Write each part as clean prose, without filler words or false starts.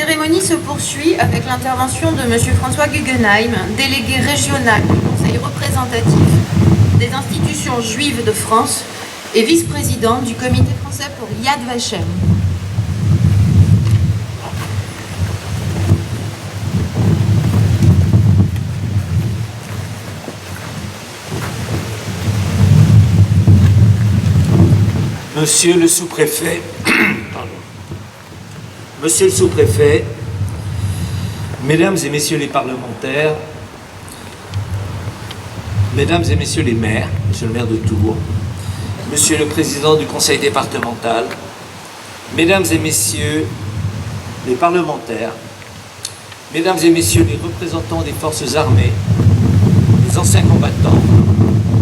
cérémonie se poursuit avec l'intervention de M. François Guggenheim, délégué régional du Conseil représentatif des institutions juives de France et vice-président du Comité français pour Yad Vashem. Monsieur le sous-préfet, Monsieur le sous-préfet, Mesdames et Messieurs les parlementaires, Mesdames et Messieurs les maires, Monsieur le maire de Tours, Monsieur le président du conseil départemental, Mesdames et Messieurs les parlementaires, Mesdames et Messieurs les représentants des forces armées, les anciens combattants,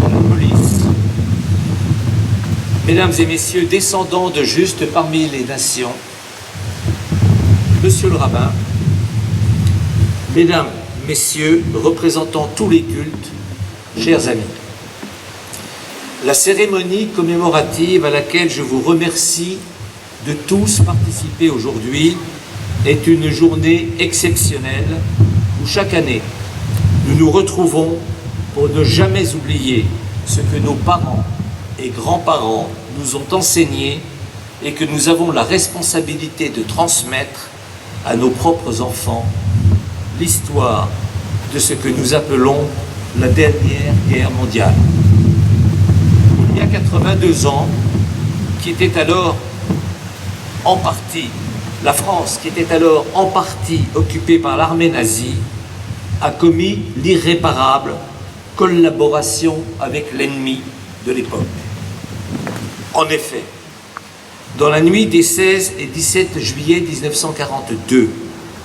de la police, Mesdames et Messieurs descendants de justes parmi les nations, Monsieur le rabbin, Mesdames, Messieurs, représentant tous les cultes, chers amis. La cérémonie commémorative à laquelle je vous remercie de tous participer aujourd'hui est une journée exceptionnelle où chaque année nous nous retrouvons pour ne jamais oublier ce que nos parents et grands-parents nous ont enseigné et que nous avons la responsabilité de transmettre à nos propres enfants, l'histoire de ce que nous appelons la dernière guerre mondiale. Il y a 82 ans, qui était alors en partie, la France, qui était alors en partie occupée par l'armée nazie, a commis l'irréparable collaboration avec l'ennemi de l'époque. En effet, dans la nuit des 16 et 17 juillet 1942,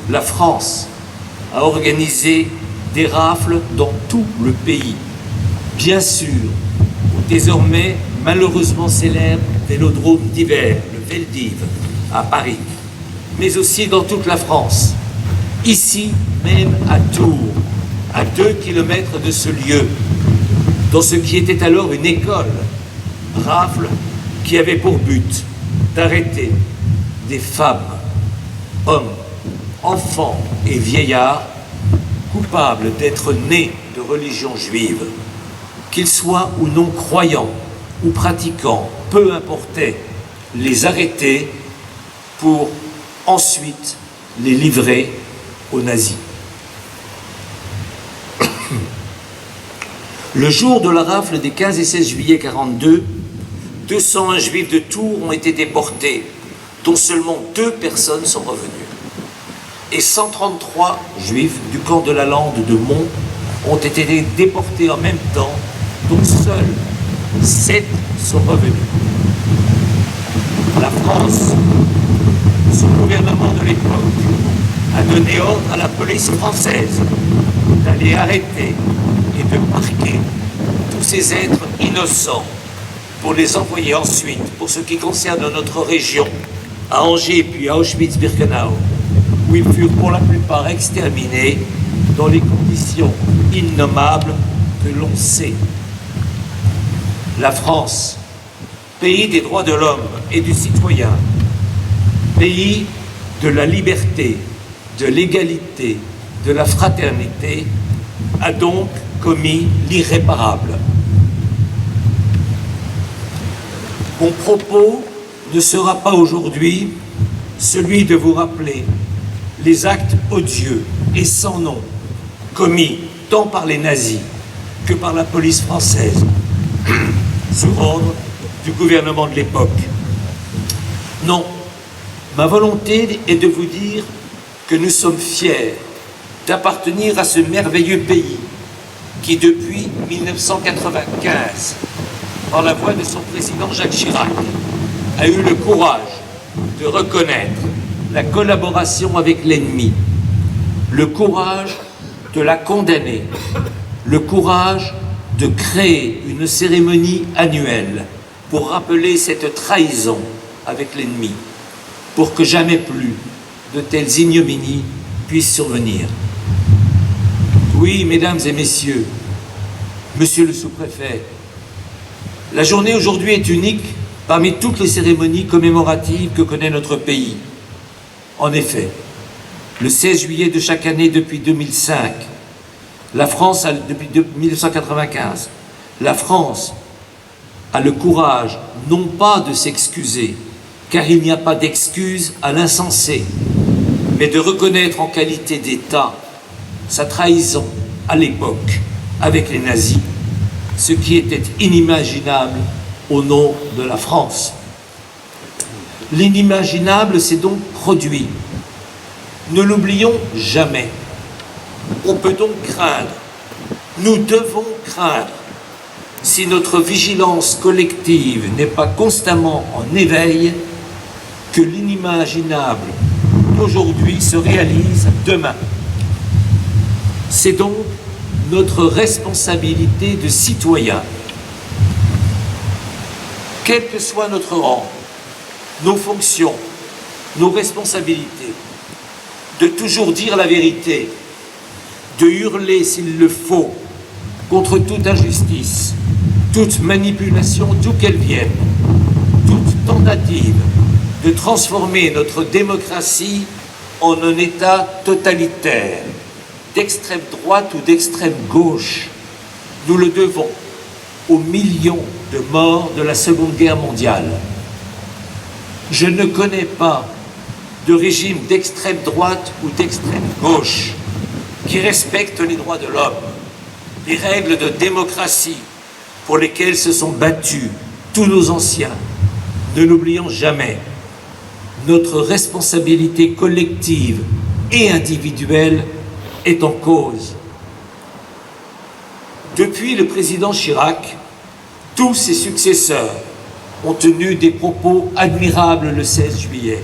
la France a organisé des rafles dans tout le pays. Bien sûr, au désormais malheureusement célèbre vélodrome d'hiver, le Veldiv, à Paris, mais aussi dans toute la France, ici même à Tours, à 2 kilomètres de ce lieu, dans ce qui était alors une école, rafle qui avait pour but d'arrêter des femmes, hommes, enfants et vieillards coupables d'être nés de religion juive, qu'ils soient ou non croyants ou pratiquants, peu importait, les arrêter pour ensuite les livrer aux nazis. Le jour de la rafle des 15 et 16 juillet 1942, 201 juifs de Tours ont été déportés, dont seulement 2 personnes sont revenues. Et 133 juifs du camp de la Lande de Mons ont été déportés en même temps, dont seuls 7 sont revenus. La France, son gouvernement de l'époque, a donné ordre à la police française d'aller arrêter et de marquer tous ces êtres innocents pour les envoyer ensuite, pour ce qui concerne notre région, à Angers puis à Auschwitz-Birkenau, où ils furent pour la plupart exterminés dans les conditions innommables que l'on sait. La France, pays des droits de l'homme et du citoyen, pays de la liberté, de l'égalité, de la fraternité, a donc commis l'irréparable. Mon propos ne sera pas aujourd'hui celui de vous rappeler les actes odieux et sans nom commis tant par les nazis que par la police française sous ordre du gouvernement de l'époque. Non, ma volonté est de vous dire que nous sommes fiers d'appartenir à ce merveilleux pays qui, depuis 1995, par la voix de son président Jacques Chirac, a eu le courage de reconnaître la collaboration avec l'ennemi, le courage de la condamner, le courage de créer une cérémonie annuelle pour rappeler cette trahison avec l'ennemi, pour que jamais plus de telles ignominies puissent survenir. Oui, mesdames et messieurs, monsieur le sous-préfet, la journée aujourd'hui est unique parmi toutes les cérémonies commémoratives que connaît notre pays. En effet, Le 16 juillet de chaque année depuis 2005, depuis 1995, la France a le courage, non pas de s'excuser, car il n'y a pas d'excuse à l'insensé, mais de reconnaître en qualité d'État sa trahison à l'époque avec les nazis, ce qui était inimaginable au nom de la France. L'inimaginable s'est donc produit. Ne l'oublions jamais. On peut donc craindre, nous devons craindre, si notre vigilance collective n'est pas constamment en éveil, que l'inimaginable d'aujourd'hui se réalise demain. C'est donc notre responsabilité de citoyen, quel que soit notre rang, nos fonctions, nos responsabilités, de toujours dire la vérité, de hurler s'il le faut contre toute injustice, toute manipulation d'où qu'elle vienne, toute tentative de transformer notre démocratie en un État totalitaire, d'extrême droite ou d'extrême gauche. Nous le devons aux millions de morts de la Seconde Guerre mondiale. Je ne connais pas de régime d'extrême droite ou d'extrême gauche qui respecte les droits de l'homme, les règles de démocratie pour lesquelles se sont battus tous nos anciens. Ne l'oublions jamais. Notre responsabilité collective et individuelle est en cause. Depuis le président Chirac, tous ses successeurs ont tenu des propos admirables le 16 juillet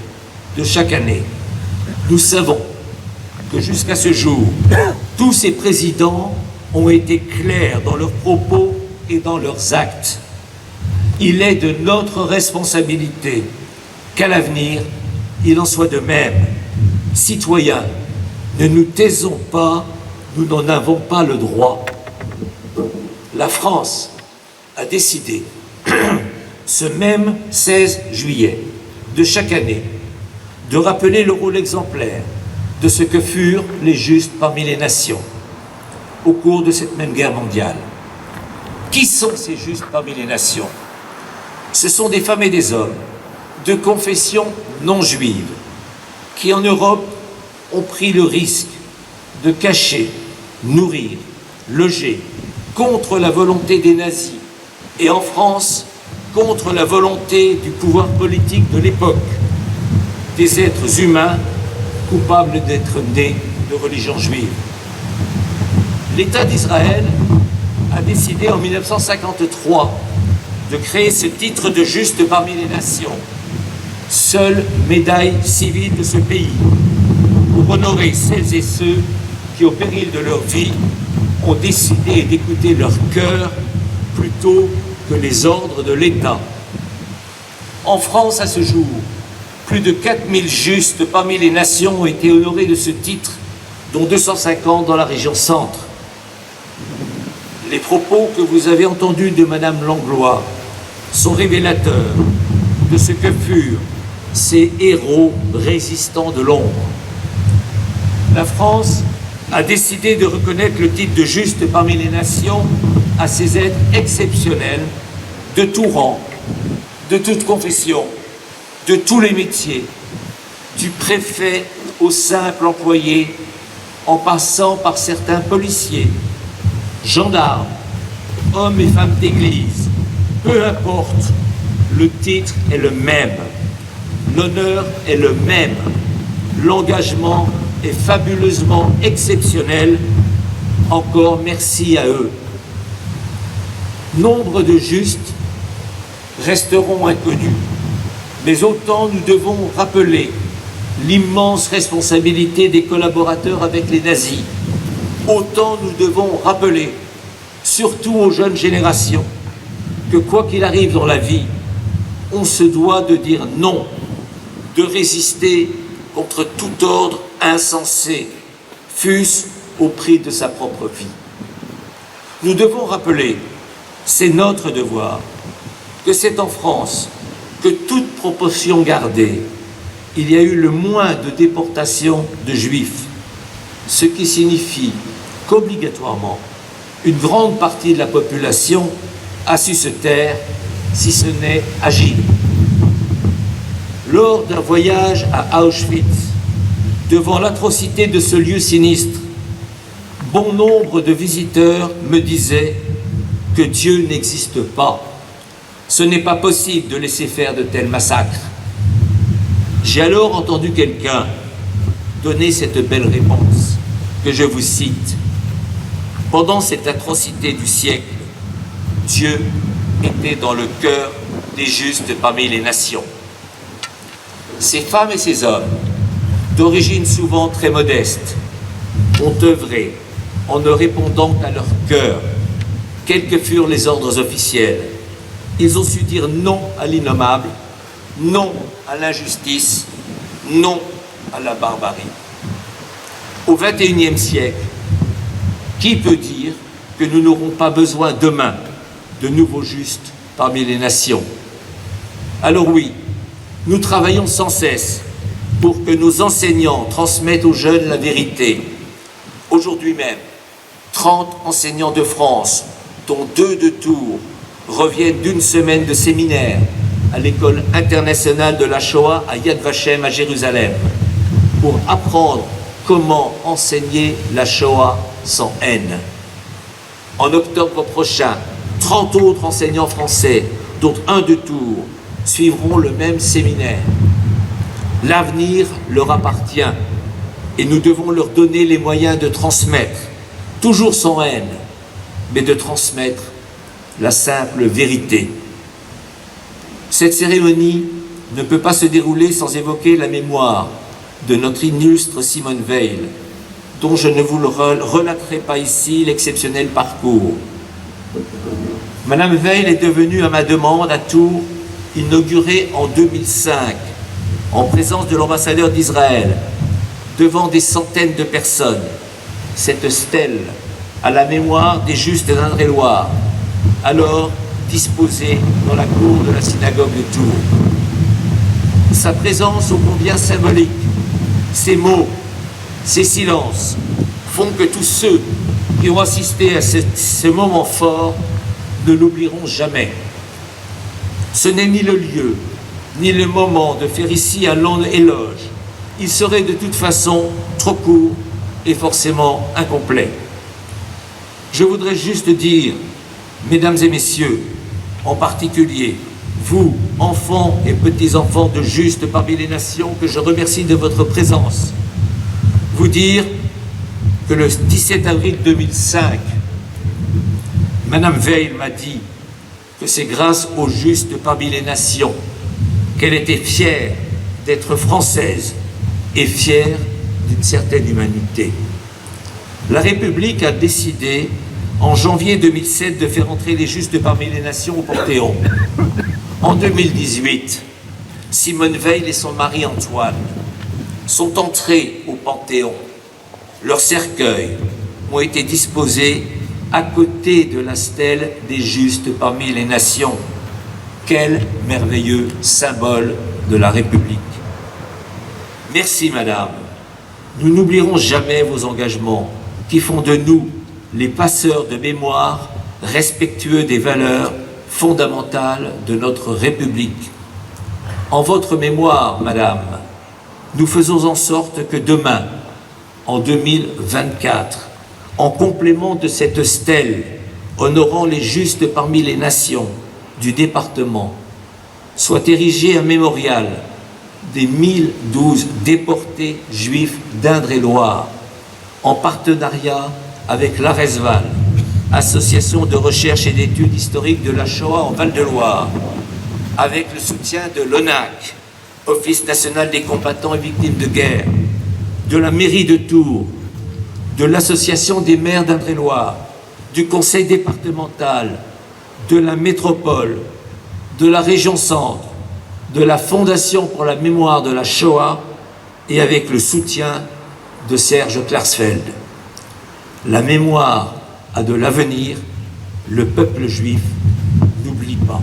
de chaque année. Nous savons que jusqu'à ce jour, tous ces présidents ont été clairs dans leurs propos et dans leurs actes. Il est de notre responsabilité qu'à l'avenir, il en soit de même. Citoyens, ne nous taisons pas, nous n'en avons pas le droit. La France a décidé, ce même 16 juillet de chaque année, de rappeler le rôle exemplaire de ce que furent les justes parmi les nations au cours de cette même guerre mondiale. Qui sont ces justes parmi les nations? Ce sont des femmes et des hommes de confession non juive qui, en Europe, ont pris le risque de cacher, nourrir, loger contre la volonté des nazis et en France, contre la volonté du pouvoir politique de l'époque, des êtres humains coupables d'être nés de religion juive. L'État d'Israël a décidé en 1953 de créer ce titre de juste parmi les nations, seule médaille civile de ce pays, pour honorer celles et ceux qui, au péril de leur vie, ont décidé d'écouter leur cœur plutôt que les ordres de l'État. En France, à ce jour, plus de 4000 justes parmi les nations ont été honorés de ce titre, dont 250 dans la région centre. Les propos que vous avez entendus de Madame Langlois sont révélateurs de ce que furent ces héros résistants de l'ombre. La France a décidé de reconnaître le titre de juste parmi les nations à ces êtres exceptionnels de tout rang, de toute confession, de tous les métiers, du préfet au simple employé, en passant par certains policiers, gendarmes, hommes et femmes d'église. Peu importe, le titre est le même, l'honneur est le même, l'engagement est fabuleusement exceptionnel. Encore merci à eux. Nombre de justes resteront inconnus, mais autant nous devons rappeler l'immense responsabilité des collaborateurs avec les nazis. Autant nous devons rappeler, surtout aux jeunes générations, que quoi qu'il arrive dans la vie, on se doit de dire non, de résister contre tout ordre insensé, fût-ce au prix de sa propre vie. Nous devons rappeler, c'est notre devoir, que c'est en France que, toute proportion gardée, il y a eu le moins de déportations de juifs, ce qui signifie qu'obligatoirement, une grande partie de la population a su se taire, si ce n'est agir. Lors d'un voyage à Auschwitz, devant l'atrocité de ce lieu sinistre, bon nombre de visiteurs me disaient que Dieu n'existe pas. Ce n'est pas possible de laisser faire de tels massacres. J'ai alors entendu quelqu'un donner cette belle réponse, que je vous cite. Pendant cette atrocité du siècle, Dieu était dans le cœur des justes parmi les nations. Ces femmes et ces hommes, d'origine souvent très modeste, ont œuvré en ne répondant qu'à leur cœur, quels que furent les ordres officiels. Ils ont su dire non à l'innommable, non à l'injustice, non à la barbarie. Au XXIe siècle, qui peut dire que nous n'aurons pas besoin demain de nouveaux justes parmi les nations? Alors oui, nous travaillons sans cesse pour que nos enseignants transmettent aux jeunes la vérité. Aujourd'hui même, 30 enseignants de France, dont 2 de Tours, reviennent d'une semaine de séminaire à l'école internationale de la Shoah à Yad Vashem à Jérusalem pour apprendre comment enseigner la Shoah sans haine. En octobre prochain, 30 autres enseignants français, dont 1 de Tours, suivront le même séminaire. L'avenir leur appartient et nous devons leur donner les moyens de transmettre, toujours sans haine, mais de transmettre la simple vérité. Cette cérémonie ne peut pas se dérouler sans évoquer la mémoire de notre illustre Simone Veil, dont je ne vous le relaterai pas ici l'exceptionnel parcours. Madame Veil est devenue, à ma demande, à Tours, inaugurée en 2005, en présence de l'ambassadeur d'Israël, devant des centaines de personnes, cette stèle à la mémoire des justes d'Indre-et-Loire, alors disposée dans la cour de la synagogue de Tours. Sa présence ô combien symbolique, ses mots, ses silences font que tous ceux qui ont assisté à ce moment fort ne l'oublieront jamais. Ce n'est ni le lieu, ni le moment de faire ici un long éloge. Il serait de toute façon trop court et forcément incomplet. Je voudrais juste dire, mesdames et messieurs, en particulier, vous, enfants et petits-enfants de justes parmi les nations, que je remercie de votre présence, vous dire que le 17 avril 2005, Madame Veil m'a dit que c'est grâce aux justes parmi les nations qu'elle était fière d'être française et fière d'une certaine humanité. La République a décidé en janvier 2007 de faire entrer les justes parmi les nations au Panthéon. En 2018, Simone Veil et son mari Antoine sont entrés au Panthéon. Leurs cercueils ont été disposés à côté de la stèle des justes parmi les nations. Quel merveilleux symbole de la République. Merci, Madame. Nous n'oublierons jamais vos engagements qui font de nous les passeurs de mémoire respectueux des valeurs fondamentales de notre République. En votre mémoire, Madame, nous faisons en sorte que demain, en 2024, en complément de cette stèle honorant les justes parmi les nations du département, soit érigé un mémorial des 1012 déportés juifs d'Indre-et-Loire, en partenariat avec l'ARESVAL, Association de recherche et d'études historiques de la Shoah en Val-de-Loire, avec le soutien de l'ONAC, Office national des combattants et victimes de guerre, de la mairie de Tours, de l'Association des maires d'Indre-et-Loire, du conseil départemental, de la métropole, de la région Centre, de la Fondation pour la mémoire de la Shoah et avec le soutien de Serge Klarsfeld. La mémoire a de l'avenir, le peuple juif n'oublie pas.